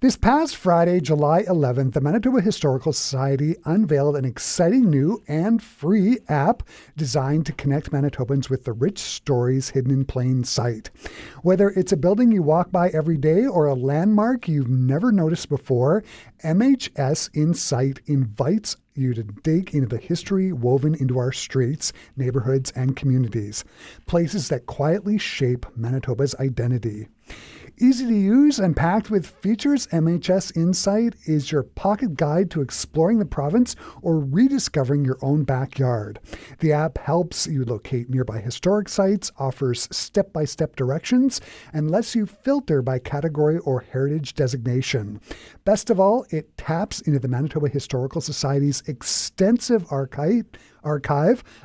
This past Friday, July 11th, the Manitoba Historical Society unveiled an exciting new and free app designed to connect Manitobans with the rich stories hidden in plain sight. Whether it's a building you walk by every day or a landmark you've never noticed before, MHS Insite invites you to dig into the history woven into our streets, neighbourhoods, and communities, places that quietly shape Manitoba's identity. Easy to use and packed with features, MHS Insite is your pocket guide to exploring the province or rediscovering your own backyard. The app helps you locate nearby historic sites, offers step-by-step directions, and lets you filter by category or heritage designation. Best of all, it taps into the Manitoba Historical Society's extensive archive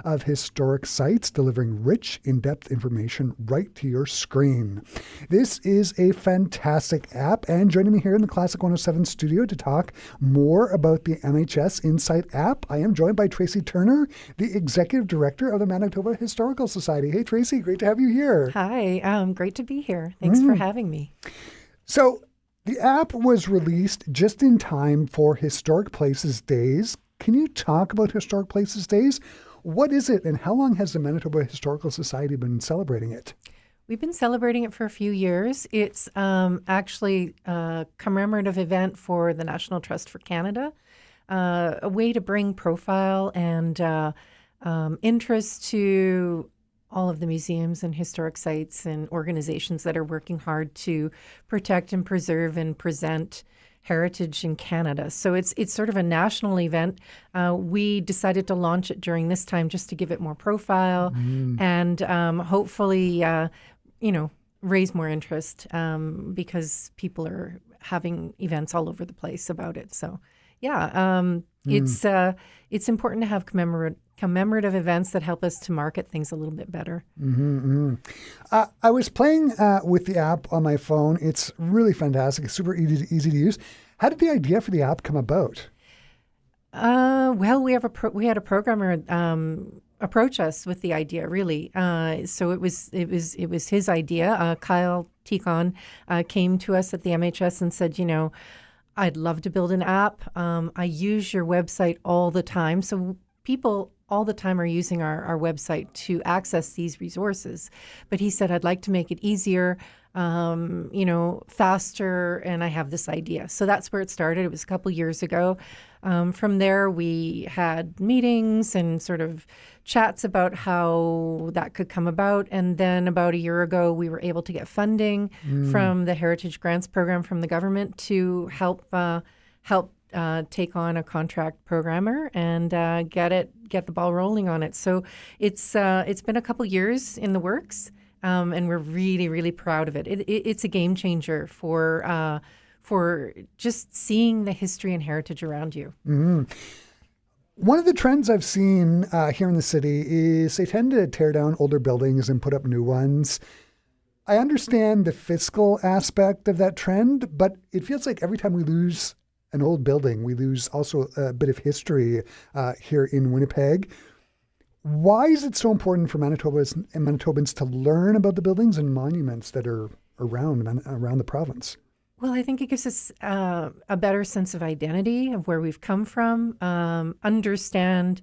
of historic sites, delivering rich, in-depth information right to your screen. This is a fantastic app, and joining me here in the Classic 107 studio to talk more about the MHS Insite app, I am joined by Tracy Turner, the Executive Director of the Manitoba Historical Society. Hey, Tracy, great to have you here. Hi, great to be here. Thanks for having me. So, the app was released just in time for Historic Places Days. Can you talk about Historic Places Days? What is it, and how long has the Manitoba Historical Society been celebrating it? We've been celebrating it for a few years. It's actually a commemorative event for the National Trust for Canada, a way to bring profile and interest to all of the museums and historic sites and organizations that are working hard to protect and preserve and present heritage in Canada. So it's sort of a national event. We decided to launch it during this time just to give it more profile and hopefully, raise more interest because people are having events all over the place about it. So, it's important to have commemorative events that help us to market things a little bit better. I was playing with the app on my phone. It's really fantastic. It's super easy to use. How did the idea for the app come about? Well, we had a programmer approach us with the idea. Really, so it was his idea. Kyle Ticon came to us at the MHS and said, I'd love to build an app. I use your website all the time, so people all the time are using our website to access these resources. But he said, I'd like to make it easier, faster, and I have this idea. So that's where it started. It was a couple years ago. From there, we had meetings and sort of chats about how that could come about. And then about a year ago, we were able to get funding from the Heritage Grants Program from the government to help take on a contract programmer and get the ball rolling on it. So it's been a couple years in the works, and we're really, really proud of it. It's a game changer for just seeing the history and heritage around you. One of the trends I've seen here in the city is they tend to tear down older buildings and put up new ones. I understand the fiscal aspect of that trend, but it feels like every time we lose an old building, we lose also a bit of history here in Winnipeg. Why is it so important for Manitobans to learn about the buildings and monuments that are around the province? Well, I think it gives us a better sense of identity of where we've come from, understand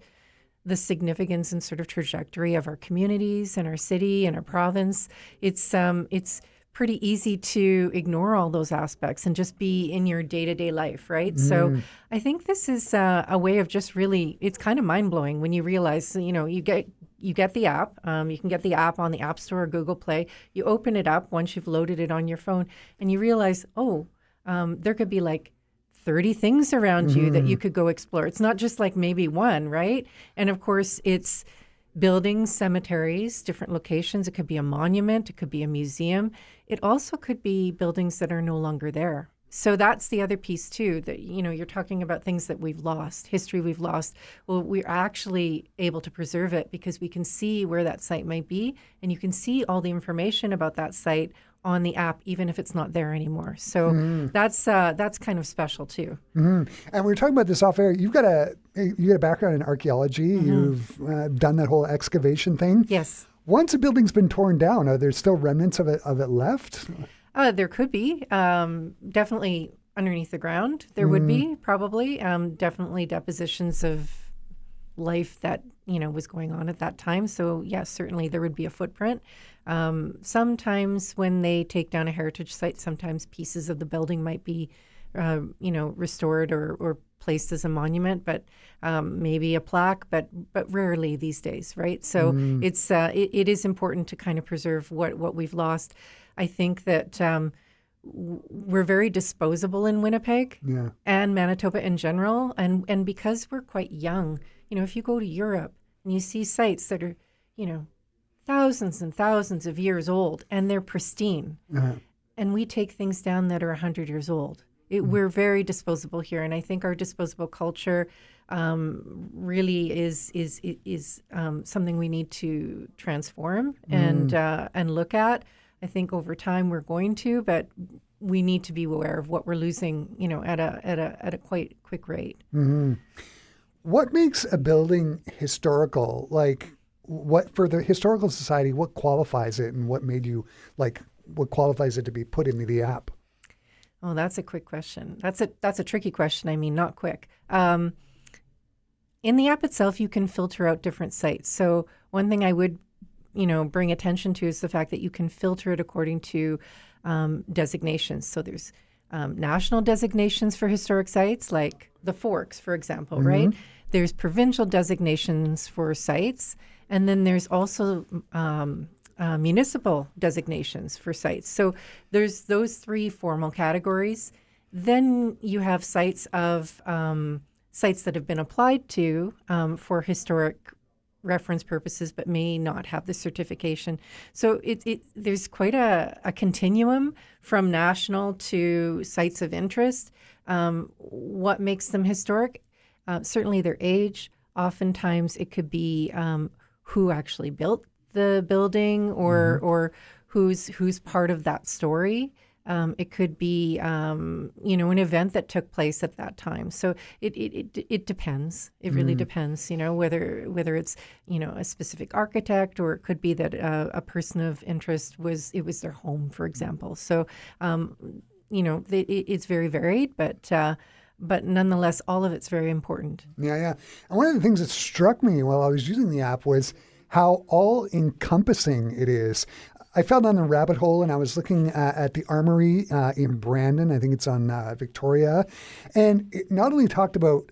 the significance and sort of trajectory of our communities and our city and our province. It's pretty easy to ignore all those aspects and just be in your day-to-day life, right? So I think this is a way of just really, it's kind of mind-blowing when you realize, you get the app. You can get the app on the App Store or Google Play. You open it up once you've loaded it on your phone and you realize, there could be like 30 things around you that you could go explore. It's not just like maybe one, right? And of course, it's buildings, cemeteries, different locations. It could be a monument. It could be a museum. It also could be buildings that are no longer there. So that's the other piece too, that, you're talking about things that we've lost, history we've lost. Well, we're actually able to preserve it because we can see where that site might be, and you can see all the information about that site on the app, even if it's not there anymore. So that's kind of special too. And we were talking about this off air. You've got a background in archaeology. You've done that whole excavation thing. Yes. Once a building's been torn down, are there still remnants of it left? There could be. Definitely underneath the ground. There would be probably definitely depositions of life that was going on at that time. So yes, certainly there would be a footprint. Sometimes when they take down a heritage site, sometimes pieces of the building might be restored or placed as a monument, but maybe a plaque, but rarely these days, right? So it is important to kind of preserve what we've lost. I think that we're very disposable in Winnipeg and Manitoba in general, and because we're quite young, if you go to Europe and you see sites that are, thousands and thousands of years old and they're pristine, and we take things down that are 100 years old. We're very disposable here, and I think our disposable culture really is something we need to transform and look at. I think over time we're going to, but we need to be aware of what we're losing, at a quite quick rate. Mm-hmm. What makes a building historical? Like, what for the Historical Society? What qualifies it, and what made you what qualifies it to be put into the app? Oh, that's a quick question. That's a tricky question. I mean, not quick. In the app itself, you can filter out different sites. So one thing I would, bring attention to is the fact that you can filter it according to designations. So there's national designations for historic sites, like the Forks, for example, right? There's provincial designations for sites, and then there's also municipal designations for sites. So there's those three formal categories. Then you have sites that have been applied to for historic reference purposes, but may not have the certification. So there's quite a continuum from national to sites of interest. What makes them historic? Certainly their age. Oftentimes it could be who actually built the building or who's part of that story. It could be, an event that took place at that time. So it depends. It really depends, whether it's, a specific architect, or it could be that a person of interest was their home, for example. So, it's very varied, but nonetheless, all of it's very important. Yeah. And one of the things that struck me while I was using the app was how all-encompassing it is. I fell down a rabbit hole and I was looking at the Armory in Brandon. I think it's on Victoria. And it not only talked about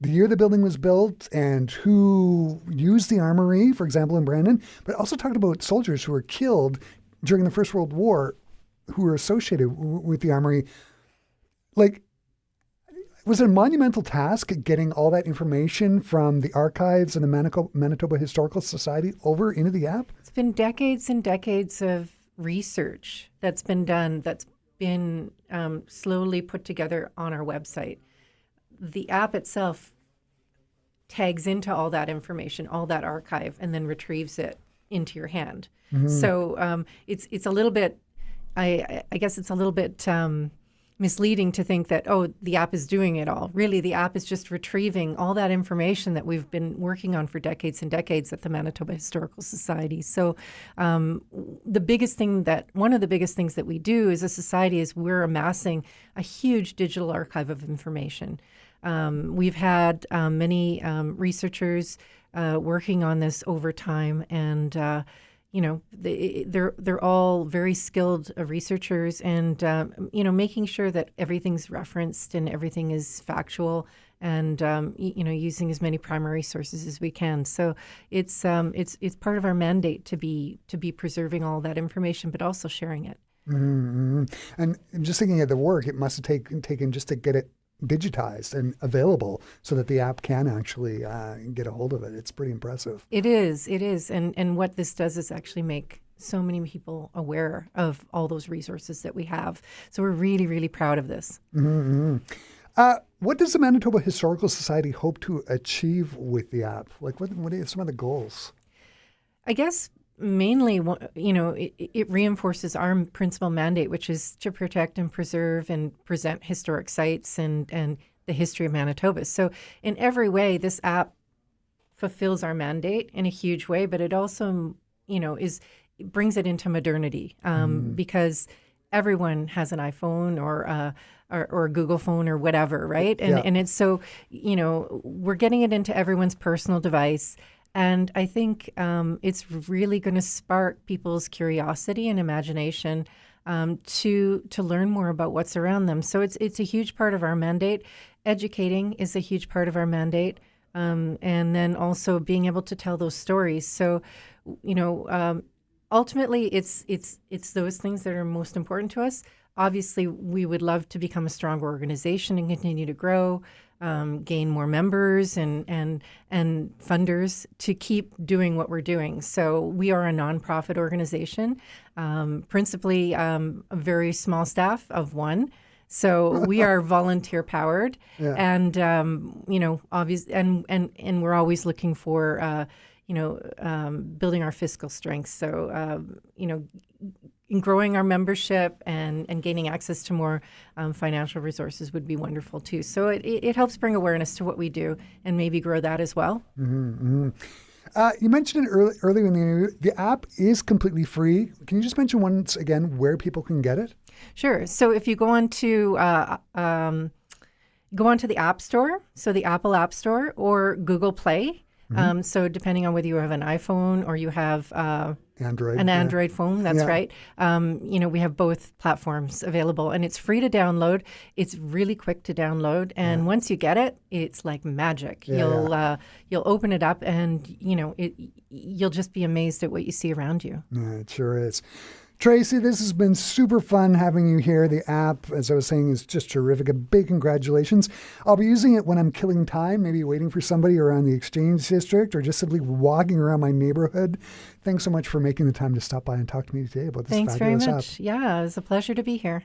the year the building was built and who used the Armory, for example, in Brandon, but also talked about soldiers who were killed during the First World War who were associated with the Armory. Was it a monumental task getting all that information from the archives and the Manitoba Historical Society over into the app? It's been decades and decades of research that's been done, that's been slowly put together on our website. The app itself tags into all that information, all that archive, and then retrieves it into your hand. So it's a little bit, I guess it's a little bit misleading to think that, the app is doing it all. Really, the app is just retrieving all that information that we've been working on for decades and decades at the Manitoba Historical Society. So one of the biggest things that we do as a society is we're amassing a huge digital archive of information. We've had many researchers working on this over time, and they're all very skilled researchers, and making sure that everything's referenced and everything is factual, and using as many primary sources as we can. So it's part of our mandate to be preserving all that information, but also sharing it. Mm-hmm. And just thinking of the work it must have taken just to get it digitized and available so that the app can actually get a hold of it. It's pretty impressive. It is. And what this does is actually make so many people aware of all those resources that we have. So we're really, really proud of this. Mm-hmm. What does the Manitoba Historical Society hope to achieve with the app? What are some of the goals? I guess mainly, it reinforces our principal mandate, which is to protect and preserve and present historic sites and the history of Manitoba. So in every way, this app fulfills our mandate in a huge way, but it also, it brings it into modernity because everyone has an iPhone or a Google phone or whatever, right? And Yeah. and it's so, we're getting it into everyone's personal device. And I think it's really going to spark people's curiosity and imagination to learn more about what's around them. So it's a huge part of our mandate. Educating is a huge part of our mandate, and then also being able to tell those stories. So, ultimately, it's those things that are most important to us. Obviously, we would love to become a stronger organization and continue to grow, gain more members and funders to keep doing what we're doing. So we are a nonprofit organization, principally a very small staff of one. So we are volunteer powered, Yeah. and obviously, and we're always looking for building our fiscal strength. So in growing our membership and gaining access to more financial resources would be wonderful too. So it helps bring awareness to what we do and maybe grow that as well. You mentioned it earlier in the interview. The app is completely free. Can you just mention once again where people can get it? Sure. So if you go on to the App Store, so the Apple App Store or Google Play. So depending on whether you have an iPhone or you have Android. an Android phone, that's right. We have both platforms available, and it's free to download. It's really quick to download, and once you get it, it's like magic. You'll open it up, and you'll just be amazed at what you see around you. Yeah, it sure is. Tracy, this has been super fun having you here. The app, as I was saying, is just terrific. A big congratulations. I'll be using it when I'm killing time, maybe waiting for somebody around the Exchange District or just simply walking around my neighborhood. Thanks so much for making the time to stop by and talk to me today about this Thanks very fabulous much. app. Yeah, it was a pleasure to be here.